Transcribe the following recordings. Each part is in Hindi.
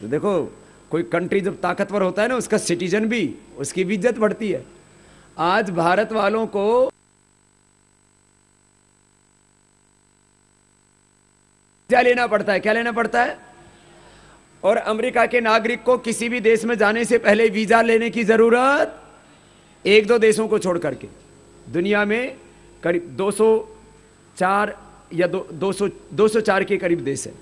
तो देखो, कोई कंट्री जब ताकतवर होता है ना, उसका सिटीजन भी, उसकी भी इज्जत बढ़ती है। आज भारत वालों को वीजा लेना पड़ता है। क्या लेना पड़ता है? और अमेरिका के नागरिक को किसी भी देश में जाने से पहले वीजा लेने की जरूरत, एक दो देशों को छोड़ करके दुनिया में करीब 204 या 204 के करीब देश है।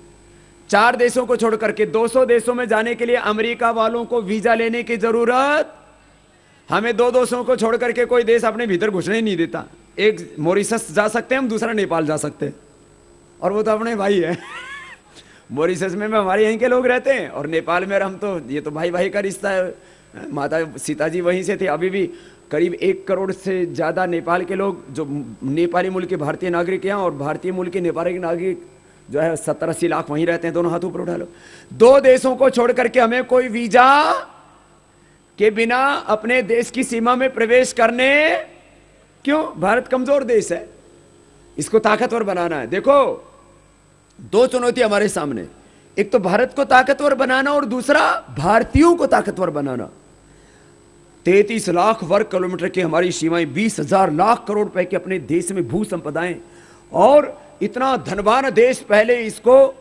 4 देशों को छोड़ करके 200 देशों में जाने के लिए अमेरिका वालों को वीजा लेने की जरूरत, हमें 2 देशों को छोड़ करके कोई देश अपने भीतर घुसने ही नहीं देता। एक मॉरिशस जा सकते हैं हम, दूसरा नेपाल जा सकते हैं, और वो तो अपने भाई है। मॉरिशस में हमारे यहीं के लोग रहते हैं, और नेपाल में हम तो, ये तो भाई भाई का रिश्ता है। माता सीता जी वहीं से थे। अभी भी करीब 1 करोड़ से ज़्यादा नेपाल के लोग, जो नेपाली मूल के भारतीय नागरिक हैं, और भारतीय मूल के नेपाली के नागरिक जो है 70-80 लाख वहीं रहते हैं। दोनों हाथ ऊपर उठा लो। 2 देशों को छोड़ करके हमें कोई वीजा के बिना अपने देश की सीमा में प्रवेश करने, क्यों? भारत कमजोर देश है, इसको ताकतवर बनाना है। देखो, 2 चुनौती हमारे सामने, एक तो भारत को ताकतवर बनाना और दूसरा भारतीयों को ताकतवर बनाना। 33 लाख वर्ग किलोमीटर की हमारी सीमाएं, 20,000 लाख करोड़ रुपए के अपने देश में भू संपदाएं, और इतना धनवान देश, पहले इसको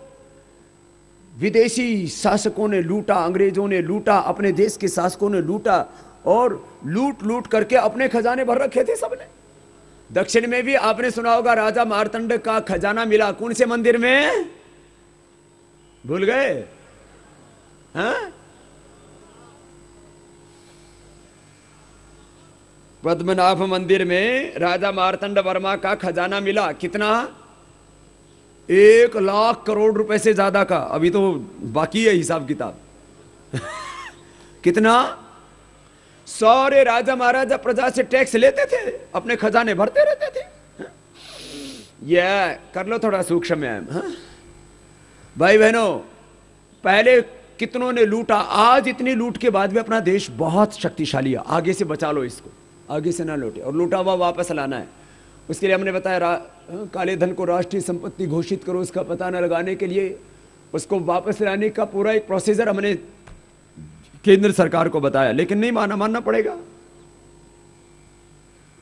विदेशी शासकों ने लूटा, अंग्रेजों ने लूटा, अपने देश के शासकों ने लूटा, और लूट लूट करके अपने खजाने भर रखे थे सबने। दक्षिण में भी आपने सुना होगा, राजा मार्तंड का खजाना मिला कौन से मंदिर में? भूल गए? हाँ, पद्मनाभ मंदिर में राजा मार्तंड वर्मा का खजाना मिला। कितना? 1 लाख करोड़ रुपए से ज्यादा का। अभी तो बाकी है हिसाब किताब। कितना? सारे राजा महाराजा प्रजा से टैक्स लेते थे, अपने खजाने भरते रहते थे। ये कर लो थोड़ा सूक्ष्म व्यायाम। भाई बहनों, पहले कितनों ने लूटा, आज इतनी लूट के बाद भी अपना देश बहुत शक्तिशाली है। आगे से बचा लो इसको, आगे से ना लूटे, और लूटा हुआ वापस लाना है। उसके लिए हमने बताया, काले धन को राष्ट्रीय संपत्ति घोषित करो। उसका पता न लगाने के लिए उसको वापस लाने का पूरा एक प्रोसीजर हमने केंद्र सरकार को बताया, लेकिन नहीं मानना पड़ेगा।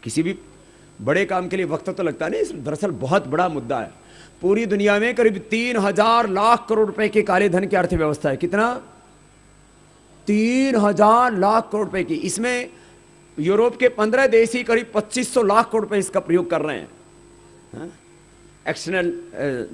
किसी भी बड़े काम के लिए वक्त तो लगता नहीं, दरअसल बहुत बड़ा मुद्दा है। पूरी दुनिया में करीब 3,000 लाख करोड़ रुपए के काले धन की अर्थव्यवस्था है। कितना? 3,000 लाख करोड़ रुपए की। इसमें यूरोप के 15 देश ही करीब 2500 लाख करोड़ रुपए इसका प्रयोग कर रहे हैं, एक्सटर्नल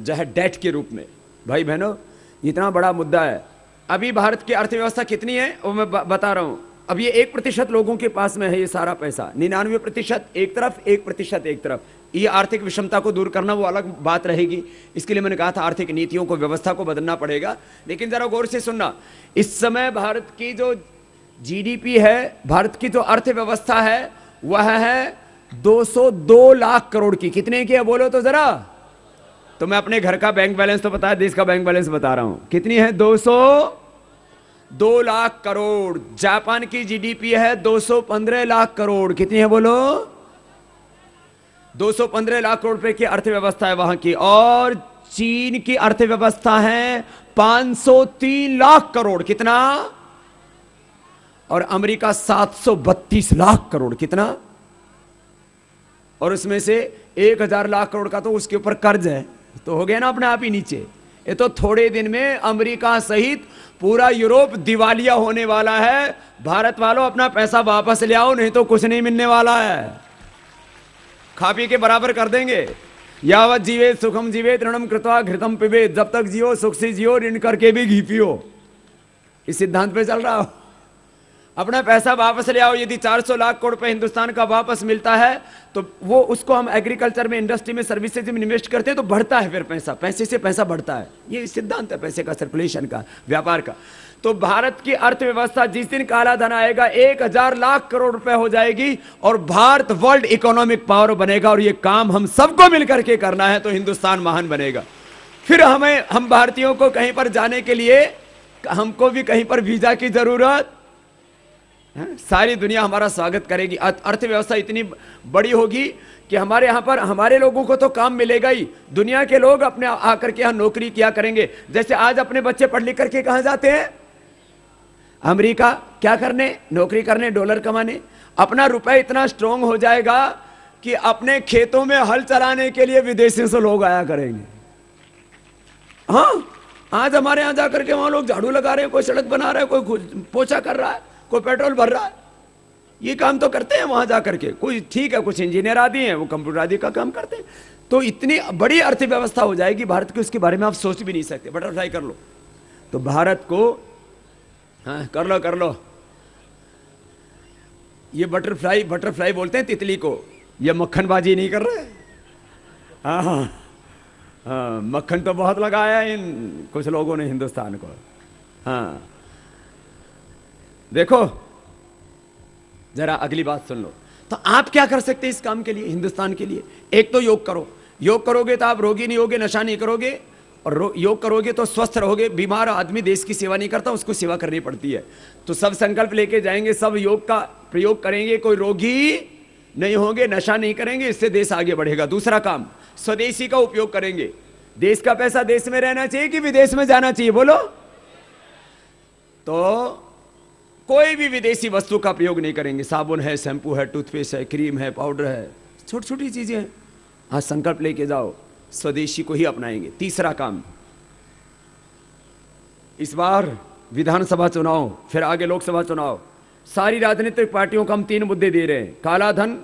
जो है डेट के रूप में। भाई बहनों, इतना बड़ा मुद्दा है। अभी भारत की अर्थव्यवस्था कितनी है वो मैं बता रहा हूं। अब ये 1% लोगों के पास में है ये सारा पैसा। 99% एक तरफ, 1% एक तरफ। ये आर्थिक विषमता को दूर करना वो अलग बात रहेगी। इसके लिए मैंने कहा था आर्थिक नीतियों को, व्यवस्था को बदलना पड़ेगा। लेकिन जरा गौर से सुनना, इस समय भारत की जो जीडीपी है, भारत की जो अर्थव्यवस्था है, वह है 202 लाख करोड़ की। कितने की है बोलो तो जरा? तो मैं अपने घर का बैंक बैलेंस तो बता, देश का बैंक बैलेंस बता रहा हूं। कितनी है? 202 लाख करोड़। जापान की जीडीपी है 215 लाख करोड़। कितनी है बोलो? 215 लाख करोड़ रुपए की अर्थव्यवस्था है वहां की। और चीन की अर्थव्यवस्था है 503 लाख करोड़। कितना? और अमेरिका 732 लाख करोड़। कितना? और उसमें से 1,000 लाख करोड़ का तो उसके ऊपर कर्ज है, तो हो गया ना अपने आप ही नीचे। ये तो थोड़े दिन में अमेरिका सहित पूरा यूरोप दिवालिया होने वाला है। भारत वालों, अपना पैसा वापस ले आओ, नहीं तो कुछ नहीं मिलने वाला है। खा पी के बराबर कर देंगे। यावत जीवेत सुखम जीवेत ऋणम कृत्वा घृतम पिबेत। जब तक जियो सुख से जियो, ऋण करके भी घी पियो। इस सिद्धांत पे चल रहा हो। अपना पैसा वापस ले आओ। यदि 400 लाख करोड़ रुपए हिंदुस्तान का वापस मिलता है तो वो, उसको हम एग्रीकल्चर में, इंडस्ट्री में, सर्विसेज में इन्वेस्ट करते हैं तो बढ़ता है, फिर पैसा, पैसे से पैसा बढ़ता है। ये सिद्धांत है पैसे का, सर्कुलेशन का, व्यापार का। तो भारत की अर्थव्यवस्था जिस दिन काला धन आएगा 1,000 लाख करोड़ रुपए हो जाएगी, और भारत वर्ल्ड इकोनॉमिक पावर बनेगा। और ये काम हम सबको मिलकर के करना है, तो हिंदुस्तान महान बनेगा। फिर हम भारतीयों को कहीं पर जाने के लिए, हमको भी कहीं पर वीजा की जरूरत, सारी दुनिया हमारा स्वागत करेगी। अर्थव्यवस्था इतनी बड़ी होगी कि हमारे यहां पर हमारे लोगों को तो काम मिलेगा ही, दुनिया के लोग अपने आकर के यहां नौकरी किया करेंगे। जैसे आज अपने बच्चे पढ़ लिख करके कहां जाते हैं? अमेरिका क्या करने, नौकरी करने, डॉलर कमाने। अपना रुपए इतना स्ट्रांग हो जाएगा कि अपने खेतों में हल चलाने के लिए विदेशों से लोग आया करेंगे। हाँ, आज हमारे यहां जाकर के वहां लोग झाड़ू लगा रहे हैं, कोई सड़क बना रहा है, कोई पोछा कर रहा है, कोई पेट्रोल भर रहा है। ये काम तो करते हैं वहां जाकर के। कोई ठीक है, कुछ इंजीनियर आदि हैं, वो कंप्यूटर आदि का काम करते हैं। तो इतनी बड़ी अर्थव्यवस्था हो जाएगी भारत की, उसके बारे में आप सोच भी नहीं सकते। बटरफ्लाई कर लो तो भारत को, हाँ कर लो। ये बटरफ्लाई बोलते हैं तितली को। ये मक्खनबाजी नहीं कर रहे। हाँ हाँ हाँ, मक्खन तो बहुत लगाया इन कुछ लोगों ने हिंदुस्तान को। हाँ देखो जरा अगली बात सुन लो। तो आप क्या कर सकते हैं इस काम के लिए, हिंदुस्तान के लिए? एक तो योग करो। योग करोगे तो आप रोगी नहीं होगे, नशा नहीं करोगे, और योग करोगे तो स्वस्थ रहोगे। बीमार आदमी देश की सेवा नहीं करता, उसको सेवा करनी पड़ती है। तो सब संकल्प लेके जाएंगे, सब योग का प्रयोग करेंगे, कोई रोगी नहीं होंगे, नशा नहीं करेंगे, इससे देश आगे बढ़ेगा। दूसरा काम, स्वदेशी का उपयोग करेंगे। देश का पैसा देश में रहना चाहिए कि विदेश में जाना चाहिए, बोलो? तो कोई भी विदेशी वस्तु का प्रयोग नहीं करेंगे। साबुन है, शैम्पू है, टूथपेस्ट है, क्रीम है, पाउडर है, छोटी छोटी चीजें हैं। आज संकल्प लेके जाओ, स्वदेशी को ही अपनाएंगे। तीसरा काम, इस बार विधानसभा चुनाव, फिर आगे लोकसभा चुनाव, सारी राजनीतिक पार्टियों को हम 3 मुद्दे दे रहे हैं। काला धन,